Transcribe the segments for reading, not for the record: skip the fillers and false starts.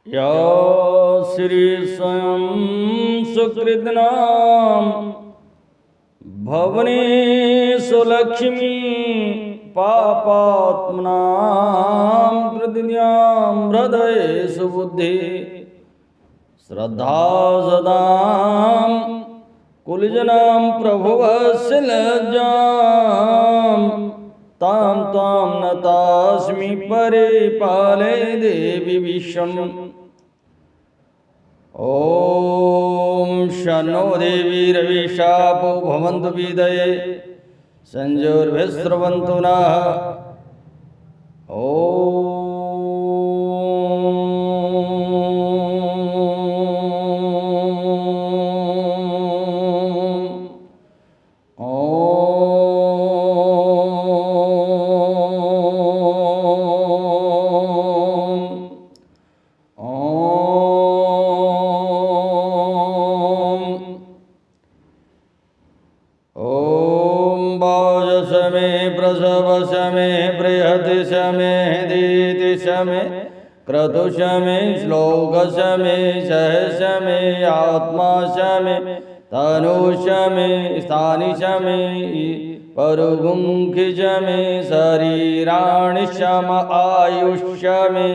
या श्री स्वयं सुकृतनाम भवनेषु लक्ष्मी पापात्मनां कृतिन्यां हृदयेषु बुद्धि श्रद्धा सदां कुलजनां प्रभुवस्य लज्जां तां तां नतास्मि परिपालय देवी विश्वम्। ॐ शन्नो देवी रविशापो भवन्तु विदये संजोर्भिस्रवन्तु नः। क्रतुशमे श्लोकशमे सहशमे आत्माशमे तनुशमे स्थानिशमे परुगुंखिशमे शरीराणि शम आयुष्यमे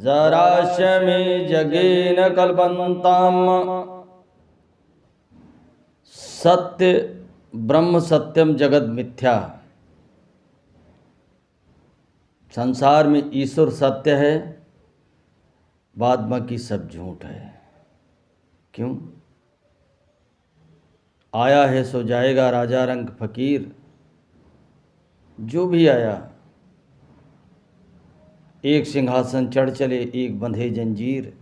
जराशमे जगेन कल्पन्ताम्। सत्य ब्रह्म सत्यम जगत मिथ्या। संसार में ईश्वर सत्य है, बाद बाकी सब झूठ है। क्यों? आया है सो जाएगा राजा रंग फकीर। जो भी आया, एक सिंहासन चढ़ चले, एक बंधे जंजीर।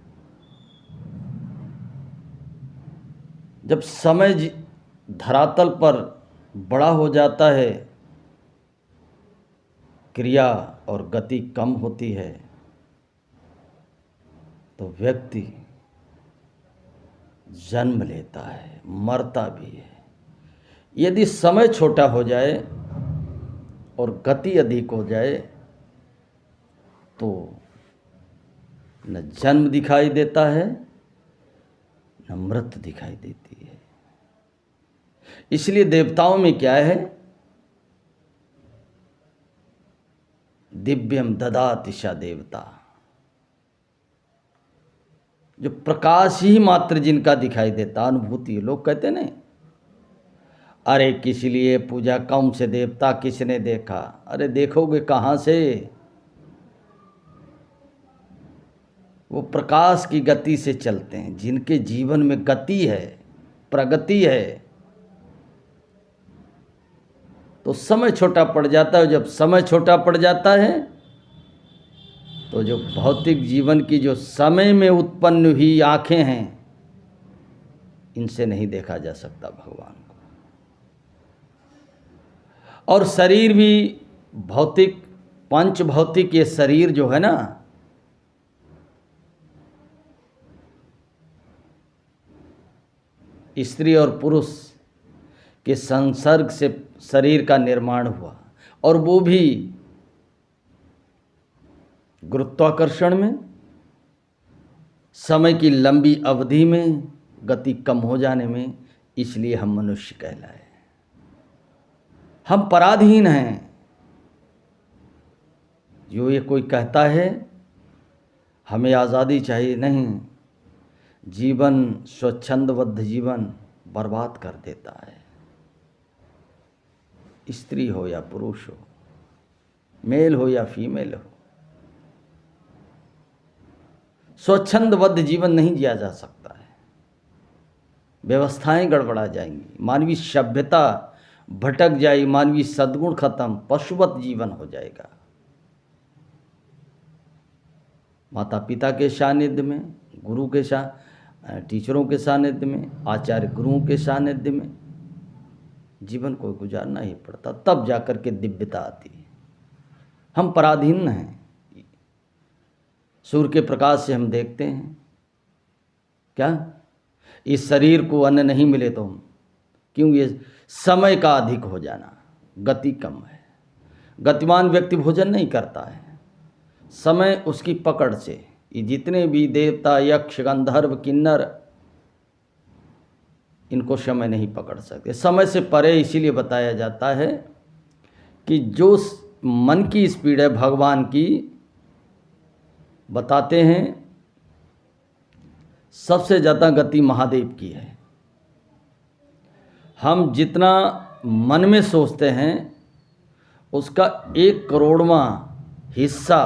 जब समय धरातल पर बड़ा हो जाता है, क्रिया और गति कम होती है, तो व्यक्ति जन्म लेता है, मरता भी है। यदि समय छोटा हो जाए और गति अधिक हो जाए तो न जन्म दिखाई देता है न मृत्यु दिखाई देती है। इसलिए देवताओं में क्या है? दिव्यम ददाति स देवता। जो प्रकाश ही मात्र जिनका दिखाई देता, अनुभूति। लोग कहते नहीं, अरे किस लिए पूजा, कौन से देवता, किसने देखा? अरे देखोगे कहाँ से? वो प्रकाश की गति से चलते हैं। जिनके जीवन में गति है, प्रगति है, तो समय छोटा पड़ जाता है। जब समय छोटा पड़ जाता है तो जो भौतिक जीवन की जो समय में उत्पन्न हुई आँखें हैं, इनसे नहीं देखा जा सकता भगवान को। और शरीर भी भौतिक, पंच भौतिक, ये शरीर जो है ना, स्त्री और पुरुष के संसर्ग से शरीर का निर्माण हुआ, और वो भी गुरुत्वाकर्षण में, समय की लंबी अवधि में, गति कम हो जाने में। इसलिए हम मनुष्य कहलाए। हम पराधीन हैं। जो ये कोई कहता है हमें आज़ादी चाहिए, नहीं। जीवन, स्वच्छंदबद्ध जीवन बर्बाद कर देता है। स्त्री हो या पुरुष हो, मेल हो या फीमेल हो, स्वच्छंदबद्ध जीवन नहीं जिया जा सकता है। व्यवस्थाएं गड़बड़ा जाएंगी, मानवीय सभ्यता भटक जाएगी, मानवीय सद्गुण खत्म, पशुवत जीवन हो जाएगा। माता पिता के सानिध्य में, गुरु के टीचरों के सानिध्य में, आचार्य गुरुओं के सानिध्य में जीवन को गुजारना ही पड़ता, तब जाकर के दिव्यता आती है। हम पराधीन हैं। सूर्य के प्रकाश से हम देखते हैं क्या? इस शरीर को अन्न नहीं मिले तो हम, क्यों? ये समय का अधिक हो जाना, गति कम है। गतिमान व्यक्ति भोजन नहीं करता है, समय उसकी पकड़ से, ये जितने भी देवता, यक्ष, गंधर्व, किन्नर, इनको समय नहीं पकड़ सकते। समय से परे इसीलिए बताया जाता है कि जो मन की स्पीड है भगवान की, बताते हैं सबसे ज़्यादा गति महादेव की है। हम जितना मन में सोचते हैं उसका 1 करोड़वां हिस्सा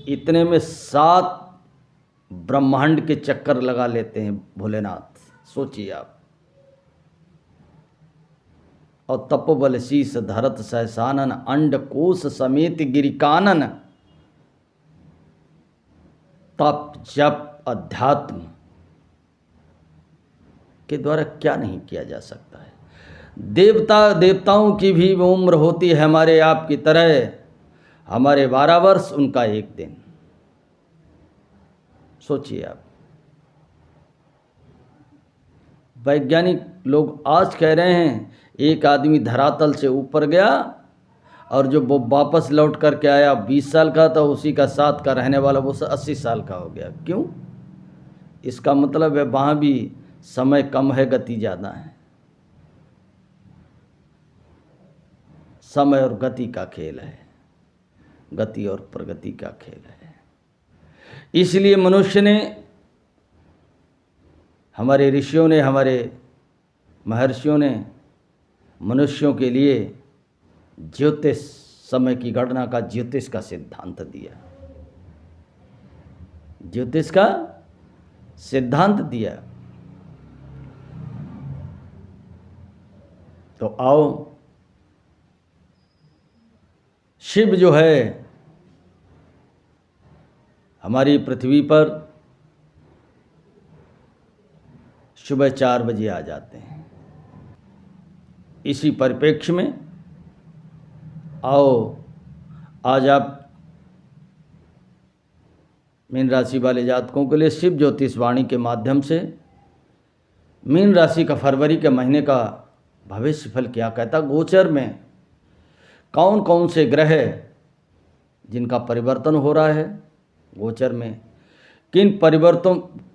इतने में 7 ब्रह्मांड के चक्कर लगा लेते हैं भोलेनाथ। सोचिए आप। और तपोबल शीस धरत सहसानन, अंड कोश समेत गिरिकानन, तप जप अध्यात्म के द्वारा क्या नहीं किया जा सकता है। देवताओं की भी उम्र होती है हमारे आप की तरह, हमारे 12 वर्ष, उनका 1 दिन। सोचिए आप। वैज्ञानिक लोग आज कह रहे हैं एक आदमी धरातल से ऊपर गया और जो वो वापस लौट करके आया 20 साल का था, उसी का साथ का रहने वाला वो 80 साल का हो गया। क्यों? इसका मतलब है वहाँ भी समय कम है, गति ज़्यादा है। समय और गति का खेल है, गति और प्रगति का खेल है। इसलिए मनुष्य ने, हमारे ऋषियों ने, हमारे महर्षियों ने मनुष्यों के लिए ज्योतिष, समय की गणना का ज्योतिष का सिद्धांत दिया, ज्योतिष का सिद्धांत दिया। तो आओ, शिव जो है हमारी पृथ्वी पर सुबह 4 बजे आ जाते हैं। इसी परिप्रेक्ष्य में आओ आज आप मीन राशि वाले जातकों के लिए शिव ज्योतिष वाणी के माध्यम से मीन राशि का फरवरी के महीने का भविष्य फल क्या कहता, गोचर में कौन कौन से ग्रह जिनका परिवर्तन हो रहा है, गोचर में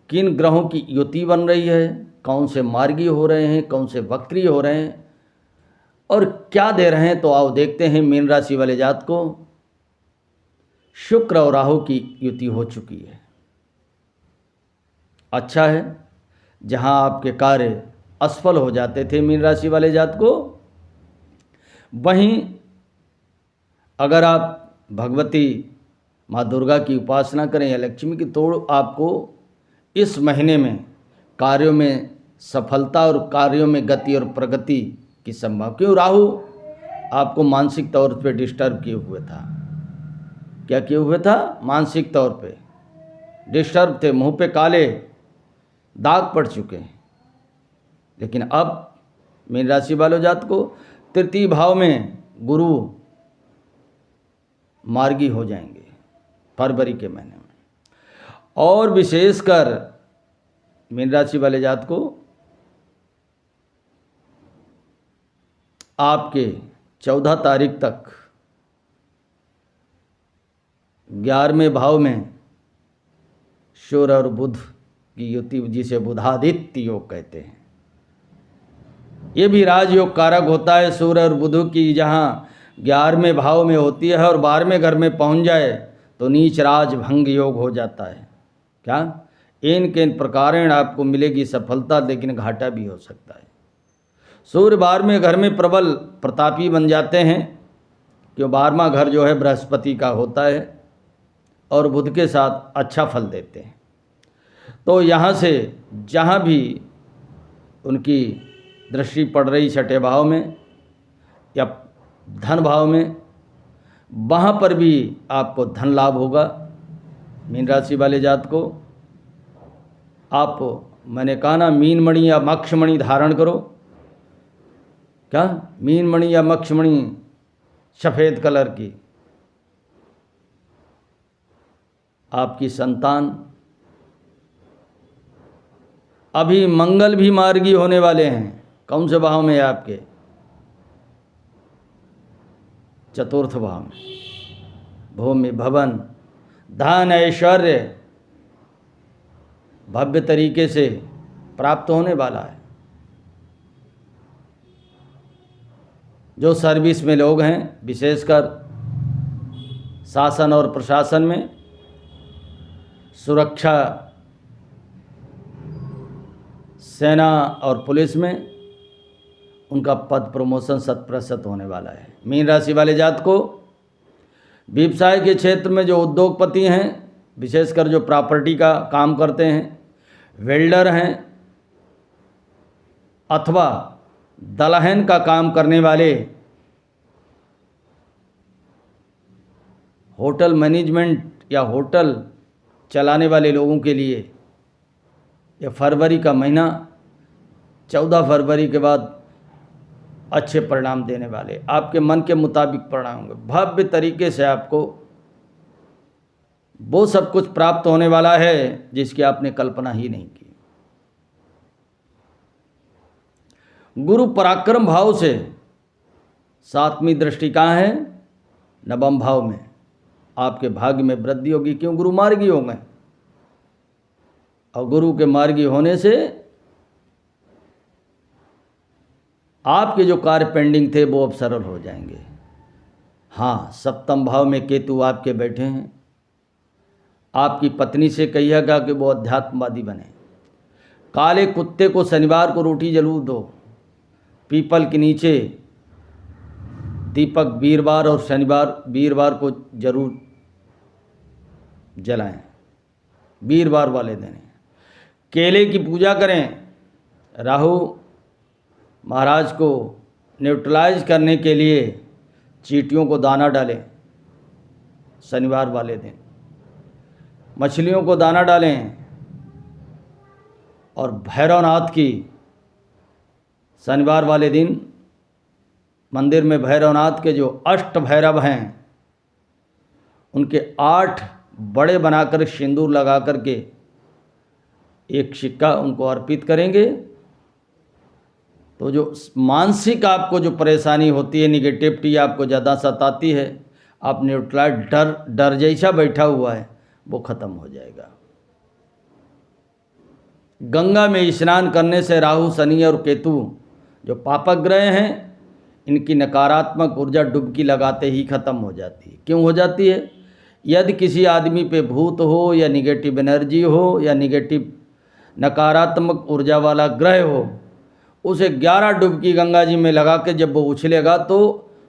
किन ग्रहों की युति बन रही है, कौन से मार्गी हो रहे हैं, कौन से वक्री हो रहे हैं और क्या दे रहे हैं। तो आओ देखते हैं। मीन राशि वाले जात को शुक्र और राहु की युति हो चुकी है। अच्छा है, जहां आपके कार्य असफल हो जाते थे मीन राशि वाले जात को, वहीं अगर आप भगवती माँ दुर्गा की उपासना करें या लक्ष्मी की, तो आपको इस महीने में कार्यों में सफलता और कार्यों में गति और प्रगति की संभावना। क्यों? राहु आपको मानसिक तौर पे डिस्टर्ब किए हुए था। क्या किए हुए था? मानसिक तौर पे डिस्टर्ब थे, मुंह पे काले दाग पड़ चुके हैं। लेकिन अब मीन राशि वालों जात को तृतीय भाव में गुरु मार्गी हो जाएंगे फरवरी के महीने में। और विशेषकर मीन राशि वाले जात को आपके 14 तारीख तक 11वें भाव में सूर्य और बुध की युति, जिसे बुधादित्य योग कहते हैं, ये भी राजयोग कारक होता है। सूर्य और बुध की जहाँ 11वें भाव में होती है और 12वें घर में पहुँच जाए तो नीच राज भंग योग हो जाता है। क्या? इन प्रकारेण आपको मिलेगी सफलता, लेकिन घाटा भी हो सकता है। सूर्य 12वें घर में प्रबल प्रतापी बन जाते हैं, क्यों? 12वां घर जो है बृहस्पति का होता है और बुध के साथ अच्छा फल देते हैं। तो यहाँ से जहाँ भी उनकी दृष्टि पड़ रही 6ठे भाव में या धन भाव में, वहाँ पर भी आपको धन लाभ होगा। मीन राशि वाले जात को आप, मैंने कहा ना, मीन मणि या मक्ष मणि धारण करो। क्या? मीन मणि या मक्ष मणि सफ़ेद कलर की। आपकी संतान, अभी मंगल भी मार्गी होने वाले हैं। कौन से भाव में है आपके? 4th भाव में। भूमि, भवन, धन ऐश्वर्य भव्य तरीके से प्राप्त होने वाला है। जो सर्विस में लोग हैं, विशेषकर शासन और प्रशासन में, सुरक्षा, सेना और पुलिस में, उनका पद प्रमोशन 100% होने वाला है। मीन राशि वाले जात को व्यवसाय के क्षेत्र में जो उद्योगपति हैं, विशेषकर जो प्रॉपर्टी का काम करते हैं, वेल्डर हैं अथवा दलहन का काम करने वाले, होटल मैनेजमेंट या होटल चलाने वाले लोगों के लिए यह फरवरी का महीना 14 फरवरी के बाद अच्छे परिणाम देने वाले, आपके मन के मुताबिक परिणाम होंगे। भव्य तरीके से आपको वो सब कुछ प्राप्त होने वाला है जिसकी आपने कल्पना ही नहीं की। गुरु पराक्रम भाव से 7वीं दृष्टि कहाँ है? 9वें भाव में। आपके भाग्य में वृद्धि होगी। क्यों? गुरु मार्गी हो गए, और गुरु के मार्गी होने से आपके जो कार्य पेंडिंग थे वो अब सरल हो जाएंगे। हाँ, 7वें भाव में केतु आपके बैठे हैं। आपकी पत्नी से कहिएगा कि वो अध्यात्मवादी बने। काले कुत्ते को शनिवार को रोटी जरूर दो। पीपल के नीचे दीपक वीरवार और शनिवार वीरवार को जरूर जलाएं, वीरवार वाले दिन। केले की पूजा करें। राहु महाराज को न्यूट्रलाइज करने के लिए चींटियों को दाना डालें शनिवार वाले दिन। मछलियों को दाना डालें। और भैरवनाथ की शनिवार वाले दिन मंदिर में भैरवनाथ के जो 8 भैरव हैं उनके 8 बड़े बनाकर सिंदूर लगा करके एक सिक्का उनको अर्पित करेंगे तो जो मानसिक आपको जो परेशानी होती है, निगेटिविटी आपको ज़्यादा सताती है, आप न्यूट्रलाइज डर जैसा बैठा हुआ है वो ख़त्म हो जाएगा। गंगा में स्नान करने से राहु, शनि और केतु जो पापक ग्रह हैं इनकी नकारात्मक ऊर्जा डुबकी लगाते ही ख़त्म हो जाती है। क्यों हो जाती है? यदि किसी आदमी पे भूत हो या निगेटिव एनर्जी हो या निगेटिव नकारात्मक ऊर्जा वाला ग्रह हो, उसे 11 डुबकी गंगा जी में लगा के जब वो उछलेगा तो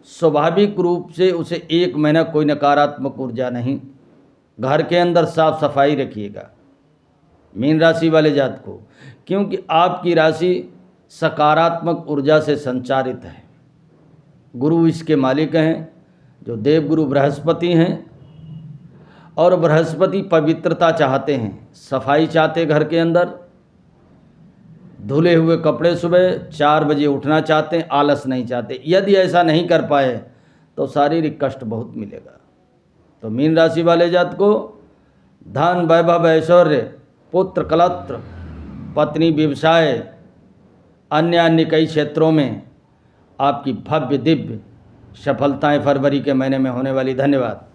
स्वाभाविक रूप से उसे 1 महीना कोई नकारात्मक ऊर्जा नहीं। घर के अंदर साफ सफाई रखिएगा मीन राशि वाले जात को, क्योंकि आपकी राशि सकारात्मक ऊर्जा से संचारित है। गुरु इसके मालिक हैं जो देवगुरु बृहस्पति हैं, और बृहस्पति पवित्रता चाहते हैं, सफाई चाहते घर के अंदर, धुले हुए कपड़े सुबह 4 बजे उठना चाहते हैं, आलस नहीं चाहते। यदि ऐसा नहीं कर पाए तो शारीरिक कष्ट बहुत मिलेगा। तो मीन राशि वाले जात को धन, वैभव, ऐश्वर्य, पुत्र, कलत्र, पत्नी, व्यवसाय, अन्य कई क्षेत्रों में आपकी भव्य दिव्य सफलताएं फरवरी के महीने में होने वाली। धन्यवाद।